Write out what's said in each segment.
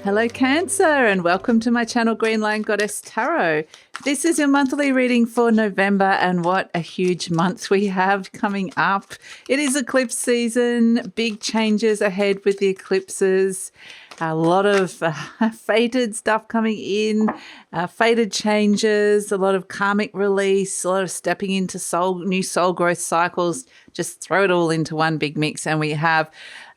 Hello Cancer and welcome to my channel Green Lion Goddess Tarot. This is your monthly reading for November and what a huge month we have coming up. It is eclipse season, big changes ahead with the eclipses, a lot of fated stuff coming in, fated changes, a lot of karmic release, a lot of stepping into new soul growth cycles. Just throw it all into one big mix and we have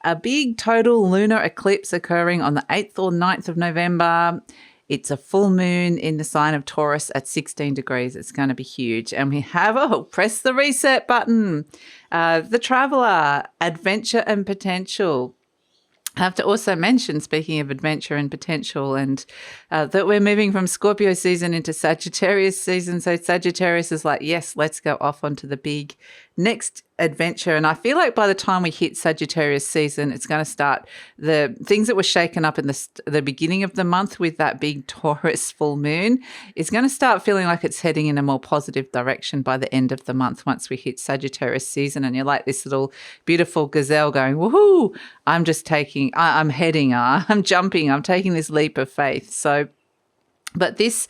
a big total lunar eclipse occurring on the 8th or 9th of November. It's a full moon in the sign of Taurus at 16 degrees. It's going to be huge. And we have, press the reset button. The Traveler, adventure and potential. I have to also mention, speaking of adventure and potential, and that we're moving from Scorpio season into Sagittarius season. So Sagittarius is like, yes, let's go off onto the big next adventure. And I feel like by the time we hit Sagittarius season, it's going to start the things that were shaken up in the beginning of the month with that big Taurus full moon is going to start feeling like it's heading in a more positive direction by the end of the month once we hit Sagittarius season. And you're like this little beautiful gazelle going, woohoo, I'm jumping, I'm taking this leap of faith. So, but this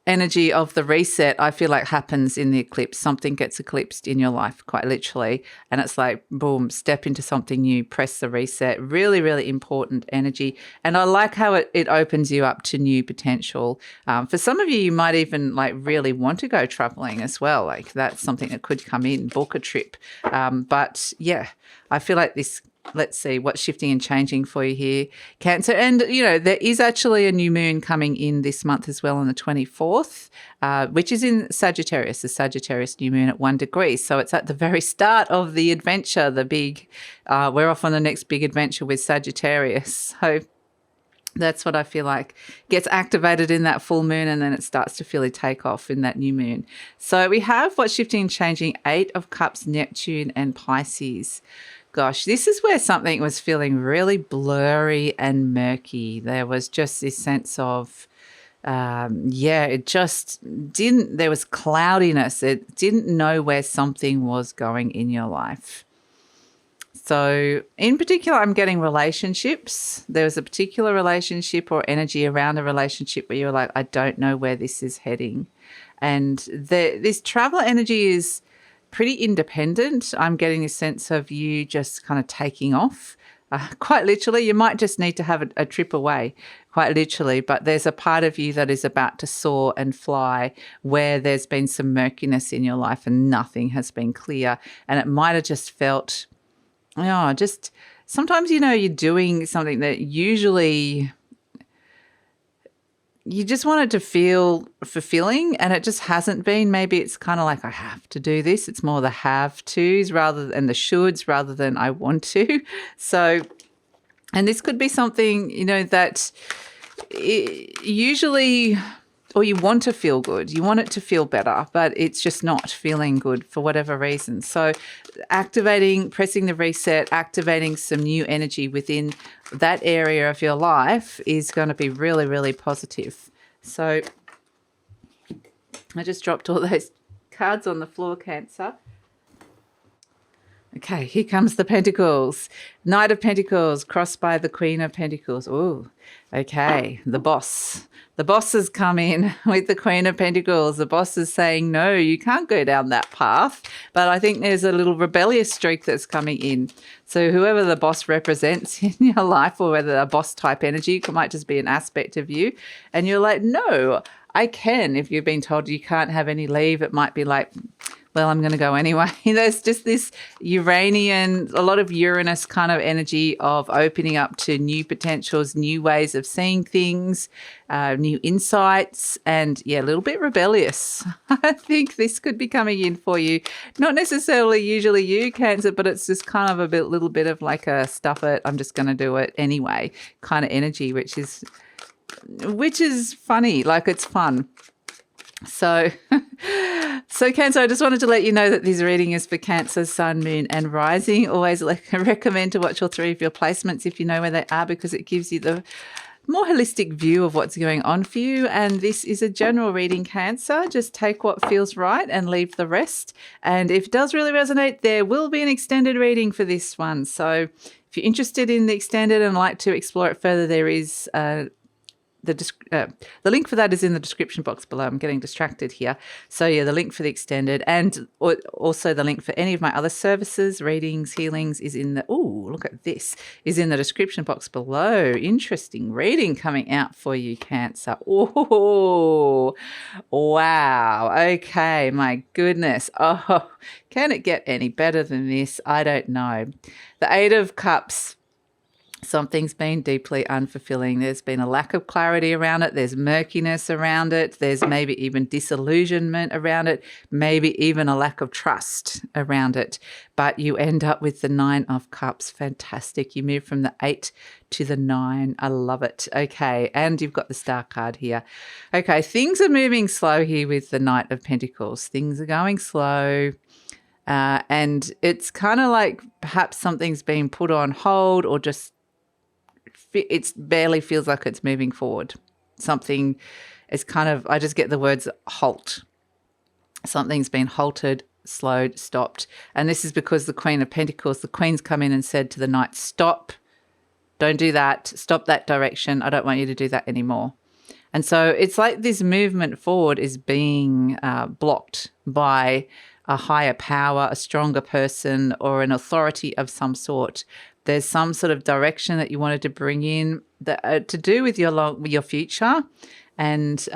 energy of the reset, I feel like happens in the eclipse. Something gets eclipsed in your life, quite literally. And it's like, boom, step into something new, press the reset. Really, really important energy. And I like how it opens you up to new potential. For some of you, you might even like really want to go traveling as well. Like that's something that could come in, book a trip. But yeah, I feel like this. Let's see what's shifting and changing for you here, Cancer. And, you know, there is actually a new moon coming in this month as well on the 24th, which is in Sagittarius, the Sagittarius new moon at 1 degree. So it's at the very start of the adventure, the big, we're off on the next big adventure with Sagittarius. So that's what I feel like gets activated in that full moon and then it starts to really take off in that new moon. So we have what's shifting and changing, 8 of Cups, Neptune and Pisces. Gosh, this is where something was feeling really blurry and murky. There was just this sense of, it just didn't, there was cloudiness. It didn't know where something was going in your life. So in particular, I'm getting relationships. There was a particular relationship or energy around a relationship where you're like, I don't know where this is heading. And this traveler energy is pretty independent. I'm getting a sense of you just kind of taking off. Quite literally, you might just need to have a trip away, quite literally, but there's a part of you that is about to soar and fly where there's been some murkiness in your life and nothing has been clear. And it might have just felt, just sometimes, you're doing something that usually you just want it to feel fulfilling and it just hasn't been. Maybe it's kind of like I have to do this. It's more the have tos than the shoulds rather than I want to. So, and this could be something, that usually, or you want to feel good. You want it to feel better, but it's just not feeling good for whatever reason. So pressing the reset, activating some new energy within that area of your life is going to be really, really positive. So I just dropped all those cards on the floor, Cancer. Okay, here comes the Pentacles. Knight of Pentacles crossed by the Queen of Pentacles. Oh, okay, the boss. The boss has come in with the Queen of Pentacles. The boss is saying, no, you can't go down that path. But I think there's a little rebellious streak that's coming in. So whoever the boss represents in your life, or whether a boss type energy, it might just be an aspect of you. And you're like, no, I can. If you've been told you can't have any leave, it might be like, well, I'm going to go anyway. There's just this Uranian, a lot of Uranus kind of energy of opening up to new potentials, new ways of seeing things, new insights, and a little bit rebellious. I think this could be coming in for you. Not necessarily usually you, Cancer, but it's just kind of little bit of like a stuff it, I'm just going to do it anyway kind of energy, which is funny, like it's fun. So Cancer, I just wanted to let you know that this reading is for Cancer, Sun, Moon and Rising. Always recommend to watch all 3 of your placements if you know where they are, because it gives you more holistic view of what's going on for you. And this is a general reading, Cancer. Just take what feels right and leave the rest. And if it does really resonate, there will be an extended reading for this one. So if you're interested in the extended and like to explore it further, there is the link for that is in the description box below. I'm getting distracted here. So yeah, the link for the extended and also the link for any of my other services, readings, healings is in the, oh, look at this, is in the description box below. Interesting reading coming out for you, Cancer. Oh, wow. Okay, my goodness. Oh, can it get any better than this? I don't know. The Eight of Cups. Something's been deeply unfulfilling. There's been a lack of clarity around it. There's murkiness around it. There's maybe even disillusionment around it, maybe even a lack of trust around it. But you end up with the Nine of Cups. Fantastic. You move from the 8 to the 9. I love it. Okay, and you've got the Star card here. Okay, things are moving slow here with the Knight of Pentacles. Things are going slow. And it's kind of like perhaps something's been put on hold or just it barely feels like it's moving forward. Something is kind of, I just get the words halt. Something's been halted, slowed, stopped. And this is because the Queen of Pentacles, the Queen's come in and said to the Knight, stop, don't do that, stop that direction. I don't want you to do that anymore. And so it's like this movement forward is being blocked by a higher power, a stronger person, or an authority of some sort. There's some sort of direction that you wanted to bring in that to do with your future and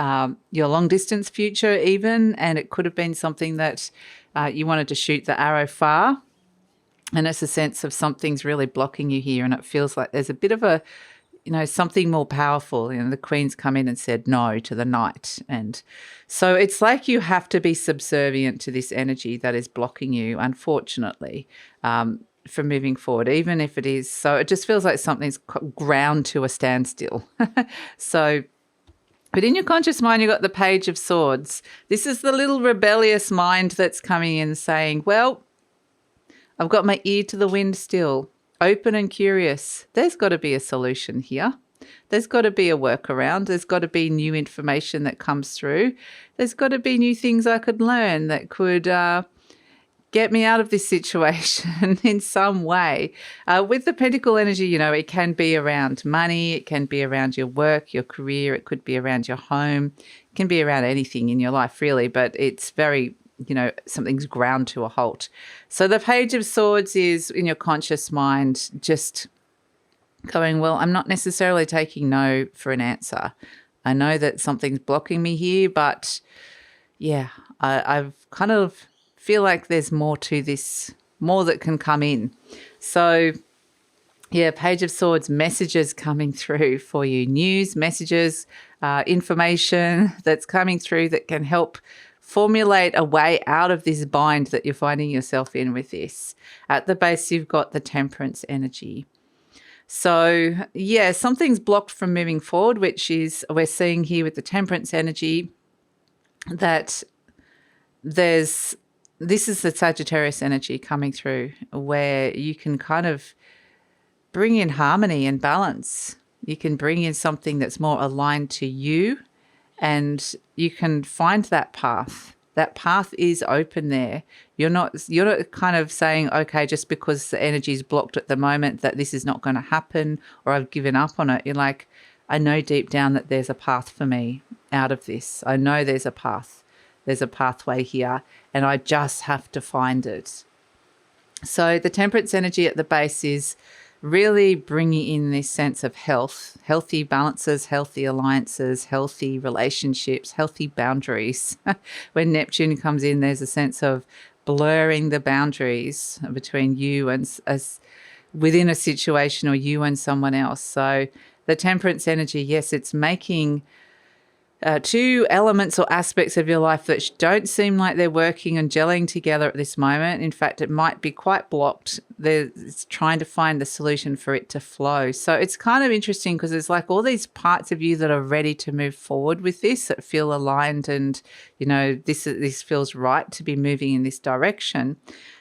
your long distance future even. And it could have been something that you wanted to shoot the arrow far. And it's a sense of something's really blocking you here. And it feels like there's a bit of a, something more powerful. The Queen's come in and said no to the Knight. And so it's like you have to be subservient to this energy that is blocking you, unfortunately. From moving forward, even if it is. So it just feels like something's ground to a standstill. So, but in your conscious mind, you've got the Page of Swords. This is the little rebellious mind that's coming in saying, well, I've got my ear to the wind still, open and curious. There's got to be a solution here. There's got to be a workaround. There's got to be new information that comes through. There's got to be new things I could learn that could get me out of this situation in some way. With the Pentacle energy, it can be around money. It can be around your work, your career. It could be around your home. It can be around anything in your life, really. But it's very, something's ground to a halt. So the Page of Swords is in your conscious mind just going, well, I'm not necessarily taking no for an answer. I know that something's blocking me here, but yeah, I've kind of feel like there's more to this, more that can come in. So yeah, Page of Swords, messages coming through for you, news, messages, information that's coming through that can help formulate a way out of this bind that you're finding yourself in with this. At the base, you've got the Temperance energy. So yeah, something's blocked from moving forward, which is we're seeing here with the Temperance energy that this is the Sagittarius energy coming through where you can kind of bring in harmony and balance. You can bring in something that's more aligned to you and you can find that path. That path is open there. You're not kind of saying, okay, just because the energy is blocked at the moment that this is not going to happen or I've given up on it. You're like, I know deep down that there's a path for me out of this. I know there's a path. There's a pathway here and I just have to find it. So the Temperance energy at the base is really bringing in this sense of health, healthy balances, healthy alliances, healthy relationships, healthy boundaries. When Neptune comes in, there's a sense of blurring the boundaries between you and within a situation or you and someone else. So the Temperance energy, yes, it's making two elements or aspects of your life that don't seem like they're working and gelling together at this moment. In fact, it might be quite blocked. It's trying to find the solution for it to flow. So it's kind of interesting because there's like all these parts of you that are ready to move forward with this, that feel aligned and, this feels right to be moving in this direction.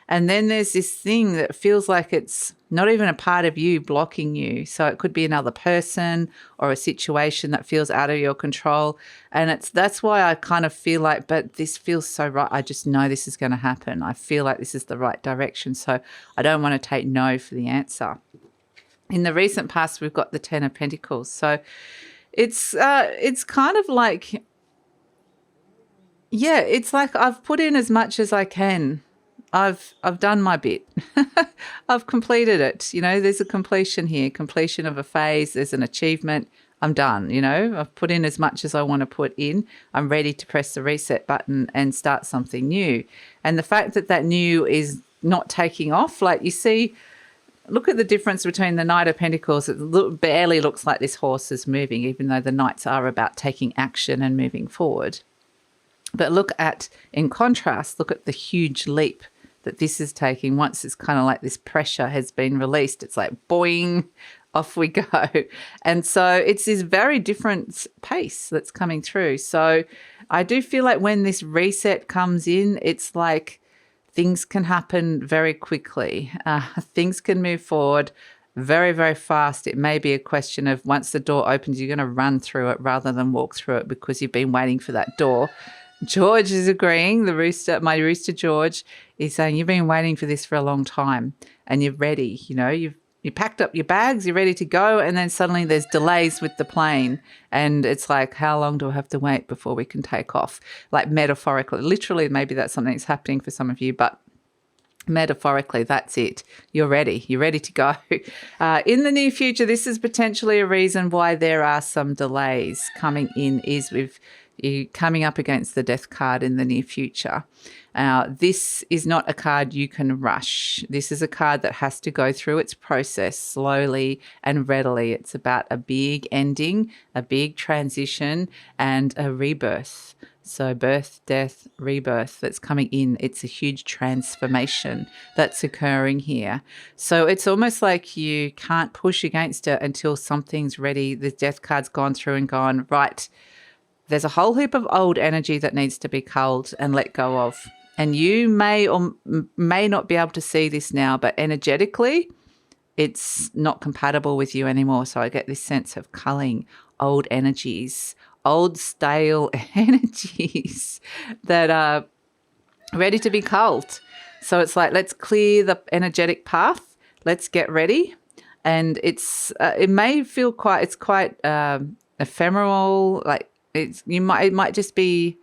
And then there's this thing that feels like it's not even a part of you blocking you. So it could be another person or a situation that feels out of your control. And that's why I kind of feel like, but this feels so right. I just know this is going to happen. I feel like this is the right direction. So I don't want to take no for the answer. In the recent past, we've got the Ten of Pentacles. So it's kind of like, yeah, it's like I've put in as much as I can. I've done my bit. I've completed it. You know, there's a completion here, completion of a phase. There's an achievement. I'm done. You know, I've put in as much as I want to put in. I'm ready to press the reset button and start something new. And the fact that that new is not taking off, like you see, look at the difference between the Knight of Pentacles. It barely looks like this horse is moving, even though the Knights are about taking action and moving forward. But look at, in contrast, look at the huge leap that this is taking. Once it's kind of like this pressure has been released, it's like boing, off we go. And so it's this very different pace that's coming through. So I do feel like when this reset comes in, it's like things can happen very quickly. Things can move forward very, very fast. It may be a question of once the door opens, you're going to run through it rather than walk through it because you've been waiting for that door. George is agreeing. The rooster, my rooster George, is saying you've been waiting for this for a long time and you're ready. You know, you packed up your bags, you're ready to go, and then suddenly there's delays with the plane, and it's like, how long do I have to wait before we can take off? Like metaphorically, literally, maybe that's something that's happening for some of you, but metaphorically, that's it. You're ready. You're ready to go. In the near future, this is potentially a reason why there are some delays coming in, is with you coming up against the Death card in the near future. This is not a card you can rush. This is a card that has to go through its process slowly and readily. It's about a big ending, a big transition, and a rebirth. So birth, death, rebirth that's coming in. It's a huge transformation that's occurring here. So it's almost like you can't push against it until something's ready. The Death card's gone through and gone, right, there's a whole heap of old energy that needs to be culled and let go of. And you may or may not be able to see this now, but energetically, it's not compatible with you anymore. So I get this sense of culling old energies, old stale energies that are ready to be culled. So it's like, let's clear the energetic path. Let's get ready. And it may feel quite ephemeral, like, it might just be,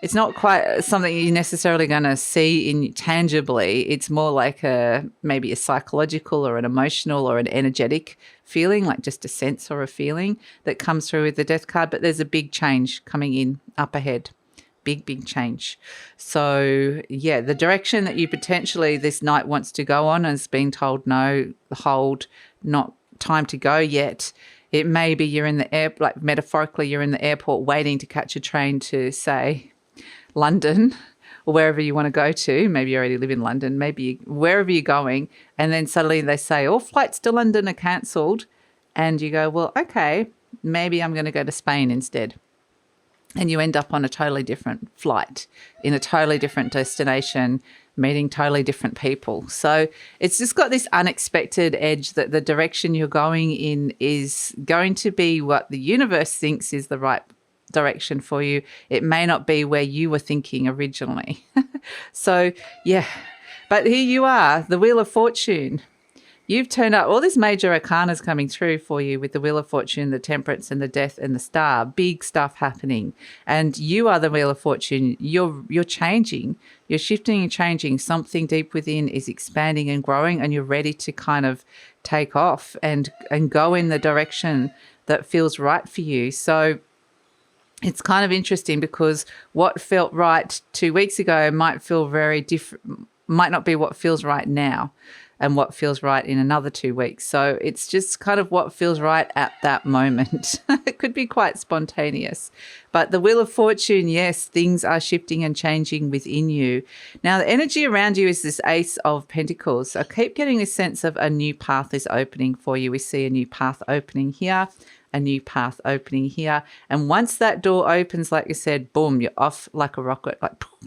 it's not quite something you're necessarily going to see in tangibly. It's more like maybe a psychological or an emotional or an energetic feeling, like just a sense or a feeling that comes through with the Death card. But there's a big change coming in up ahead. Big change. So yeah, the direction that you potentially this Knight wants to go on has been told no, hold, not time to go yet. It may be you're in the like metaphorically, you're in the airport waiting to catch a train to, say, London or wherever you want to go to. Maybe you already live in London, maybe wherever you're going. And then suddenly they say, all flights to London are cancelled. And you go, well, okay, maybe I'm going to go to Spain instead. And you end up on a totally different flight in a totally different destination, meeting totally different people. So it's just got this unexpected edge that the direction you're going in is going to be what the universe thinks is the right direction for you. It may not be where you were thinking originally. So, yeah. But here you are, the Wheel of Fortune. You've turned up, all this major arcanas coming through for you with the Wheel of Fortune, the Temperance and the Death and the Star. Big stuff happening. And you are the Wheel of Fortune. You're changing. You're shifting and changing. Something deep within is expanding and growing, and you're ready to kind of take off and go in the direction that feels right for you. So it's kind of interesting because what felt right 2 weeks ago might feel very different, might not be what feels right now, and what feels right in another 2 weeks. So it's just kind of what feels right at that moment. It could be quite spontaneous. But the Wheel of Fortune, yes, things are shifting and changing within you. Now, the energy around you is this Ace of Pentacles. So I keep getting this sense of a new path is opening for you. We see a new path opening here. a new path opening here. And once that door opens, like you said, boom, you're off like a rocket,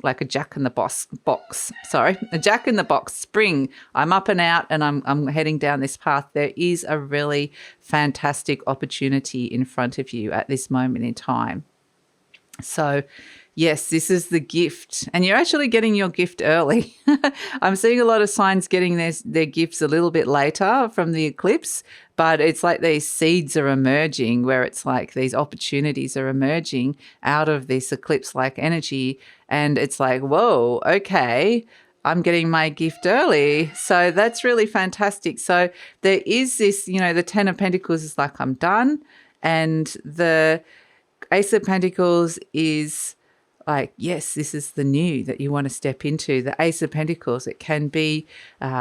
like a jack in the box. Sorry, a jack in the box. Spring. I'm up and out, and I'm heading down this path. There is a really fantastic opportunity in front of you at this moment in time. So, yes, this is the gift, and you're actually getting your gift early. I'm seeing a lot of signs getting their gifts a little bit later from the eclipse, but it's like these seeds are emerging, where it's like these opportunities are emerging out of this eclipse-like energy, and it's like, whoa, okay, I'm getting my gift early. So that's really fantastic. So there is this, the Ten of Pentacles is like, I'm done, and the Ace of Pentacles is like, yes, this is the new that you want to step into. The Ace of Pentacles, it can be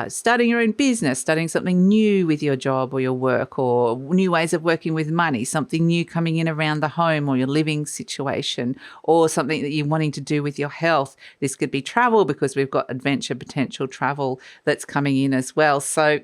starting your own business, starting something new with your job or your work, or new ways of working with money, something new coming in around the home or your living situation, or something that you're wanting to do with your health. This could be travel, because we've got adventure potential travel that's coming in as well. So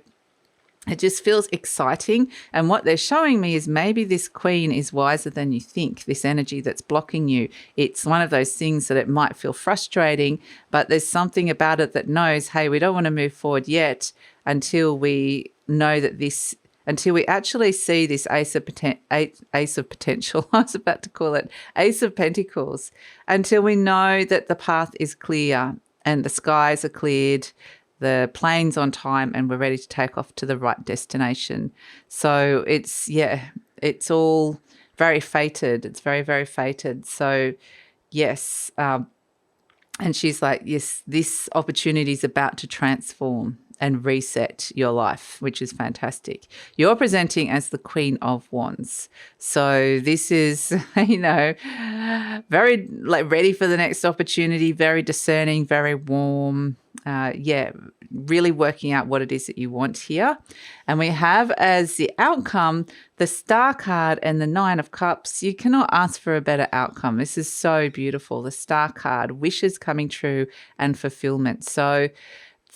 it just feels exciting. And what they're showing me is maybe this queen is wiser than you think, this energy that's blocking you. It's one of those things that it might feel frustrating, but there's something about it that knows, hey, we don't want to move forward yet until we know that until we actually see this ace of potential, I was about to call it Ace of Pentacles, until we know that the path is clear and the skies are cleared, the plane's on time, and we're ready to take off to the right destination. So it's all very fated. It's very, very fated. So yes. And she's like, yes, this opportunity is about to transform and reset your life, which is fantastic. You're presenting as the Queen of Wands. So this is, very ready for the next opportunity, very discerning, very warm. Really working out what it is that you want here. And we have as the outcome the Star card and the Nine of Cups. You cannot ask for a better outcome. This is so beautiful. The Star card, wishes coming true and fulfillment. So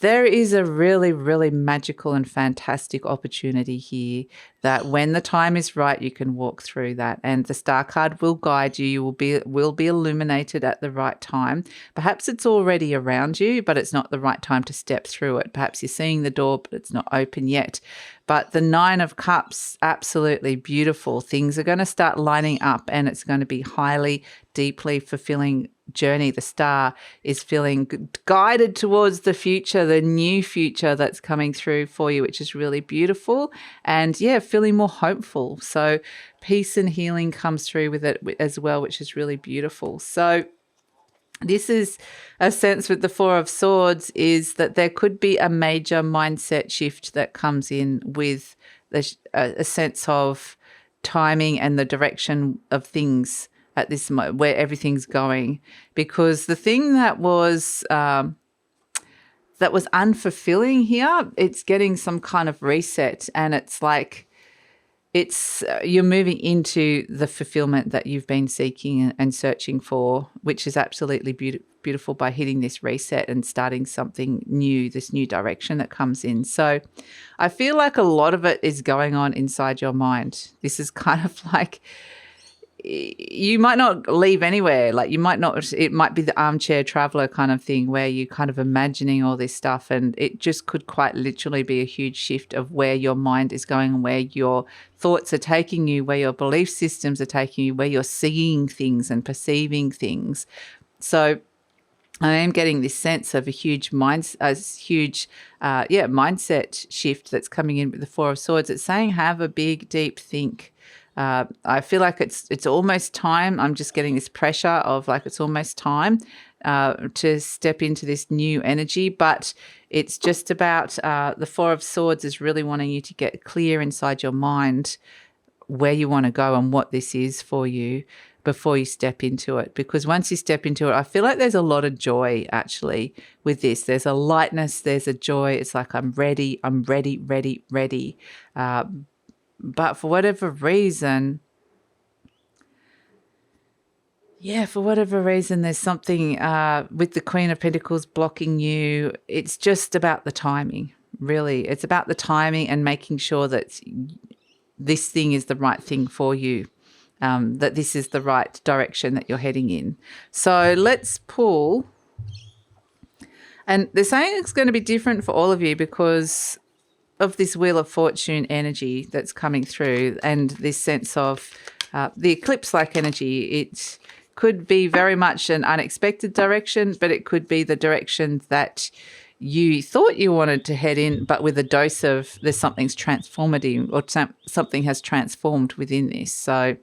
there is a really, really magical and fantastic opportunity here that when the time is right, you can walk through that. And the Star card will guide you. You will be illuminated at the right time. Perhaps it's already around you, but it's not the right time to step through it. Perhaps you're seeing the door, but it's not open yet. But the Nine of Cups, absolutely beautiful. Things are going to start lining up, and it's going to be highly, deeply fulfilling journey. The Star is feeling guided towards the future, the new future that's coming through for you, which is really beautiful. And feeling more hopeful. So peace and healing comes through with it as well, which is really beautiful. So this is a sense with the Four of Swords, is that there could be a major mindset shift that comes in with a sense of timing and the direction of things at this moment, where everything's going. Because the thing that was unfulfilling here, it's getting some kind of reset, and it's like you're moving into the fulfillment that you've been seeking and searching for, which is absolutely beautiful by hitting this reset and starting something new, this new direction that comes in. So I feel like a lot of it is going on inside your mind. This is kind of like, you might not leave anywhere. Like it might be the armchair traveler kind of thing, where you're kind of imagining all this stuff, and it just could quite literally be a huge shift of where your mind is going and where your thoughts are taking you, where your belief systems are taking you, where you're seeing things and perceiving things. So I am getting this sense of a huge mindset shift that's coming in with the Four of Swords. It's saying have a big, deep think. I feel like it's almost time. I'm just getting this pressure of like it's almost time to step into this new energy. But it's just about the Four of Swords is really wanting you to get clear inside your mind where you want to go and what this is for you before you step into it. Because once you step into it, I feel like there's a lot of joy actually with this. There's a lightness, there's a joy. It's like I'm ready. But for whatever reason, there's something with the Queen of Pentacles blocking you. It's just about the timing, really. It's about the timing and making sure that this thing is the right thing for you, that this is the right direction that you're heading in. So let's pull. And they're saying it's going to be different for all of you because of this Wheel of Fortune energy that's coming through, and this sense of the eclipse-like energy. It could be very much an unexpected direction, but it could be the direction that you thought you wanted to head in, but with a dose of there's something's transformative or something has transformed within this. So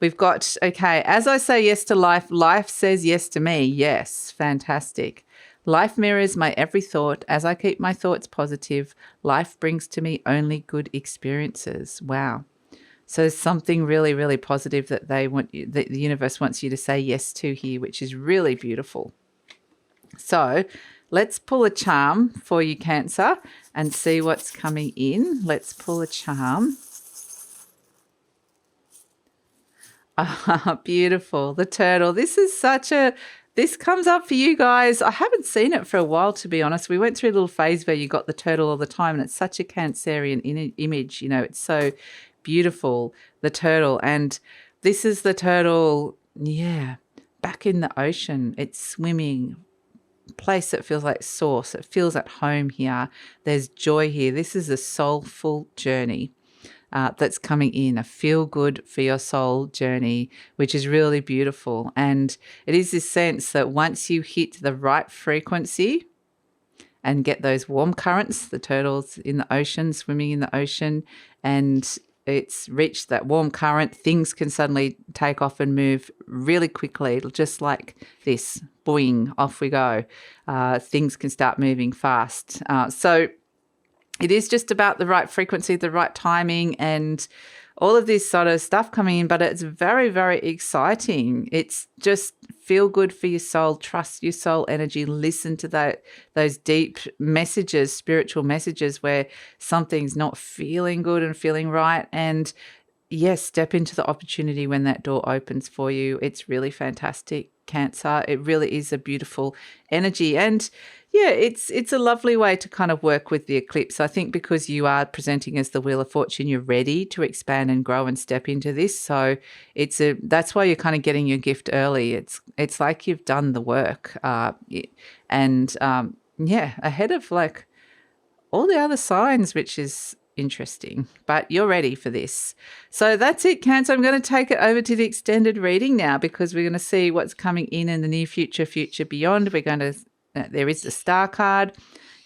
we've got, okay, as I say yes to life, life says yes to me. Yes, fantastic. Life mirrors my every thought. As I keep my thoughts positive, life brings to me only good experiences. Wow. So there's something really, really positive that that the universe wants you to say yes to here, which is really beautiful. So let's pull a charm for you, Cancer, and see what's coming in. Let's pull a charm. Ah, beautiful. The turtle. This comes up for you guys. I haven't seen it for a while, to be honest. We went through a little phase where you got the turtle all the time, and it's such a Cancerian image. You know, it's so beautiful, the turtle. And this is the turtle, back in the ocean. It's swimming, place that feels like source. It feels at home here. There's joy here. This is a soulful journey. That's coming in, a feel good for your soul journey, which is really beautiful. And it is this sense that once you hit the right frequency and get those warm currents, the turtles in the ocean, swimming in the ocean, and it's reached that warm current, things can suddenly take off and move really quickly, just like this. Boing, off we go. Things can start moving fast. So it is just about the right frequency, the right timing, and all of this sort of stuff coming in, but it's very, very exciting. It's just feel good for your soul, trust your soul energy, listen to those deep messages, spiritual messages where something's not feeling good and feeling right. And yes, step into the opportunity when that door opens for you. It's really fantastic, Cancer. It really is a beautiful energy. And yeah, it's a lovely way to kind of work with the eclipse. I think because you are presenting as the Wheel of Fortune, you're ready to expand and grow and step into this. So that's why you're kind of getting your gift early. It's like you've done the work, ahead of like all the other signs, which is interesting, but you're ready for this. So that's it, Cancer. I'm going to take it over to the extended reading now because we're going to see what's coming in the near future, future beyond. We're going to there is the star card.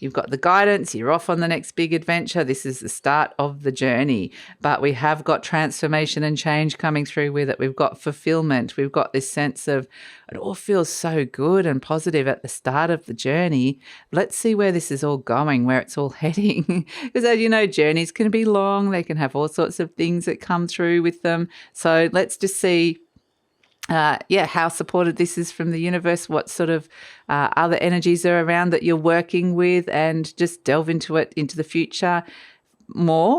You've got the guidance. You're off on the next big adventure. This is the start of the journey. But we have got transformation and change coming through with it. We've got fulfillment. We've got this sense of it all feels so good and positive at the start of the journey. Let's see where this is all going, where it's all heading. Because as you know, journeys can be long. They can have all sorts of things that come through with them. So let's just see how supported this is from the universe, what sort of other energies are around that you're working with, and just delve into it, into the future,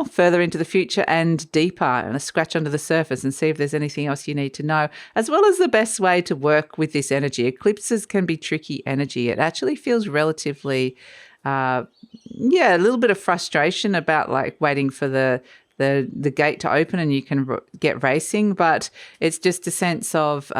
further into the future and deeper, and scratch under the surface and see if there's anything else you need to know, as well as the best way to work with this energy. Eclipses can be tricky energy. It actually feels relatively, a little bit of frustration about like waiting for the gate to open and you can get racing, but it's just a sense of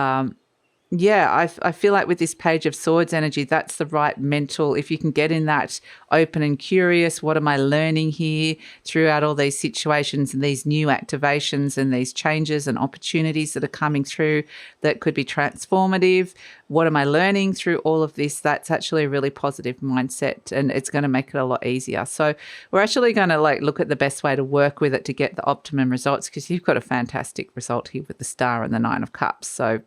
I feel like with this Page of Swords energy, that's the right mental, if you can get in that open and curious, what am I learning here throughout all these situations and these new activations and these changes and opportunities that are coming through that could be transformative. What am I learning through all of this? That's actually a really positive mindset, and it's going to make it a lot easier. So we're actually going to look at the best way to work with it to get the optimum results, because you've got a fantastic result here with the Star and the Nine of Cups. So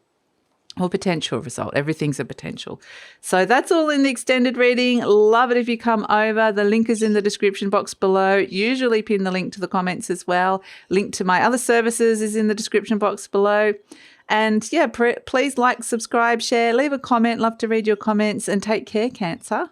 or potential result. Everything's a potential. So that's all in the extended reading. Love it if you come over. The link is in the description box below. Usually pin the link to the comments as well. Link to my other services is in the description box below. And please like, subscribe, share, leave a comment. Love to read your comments, and take care, Cancer.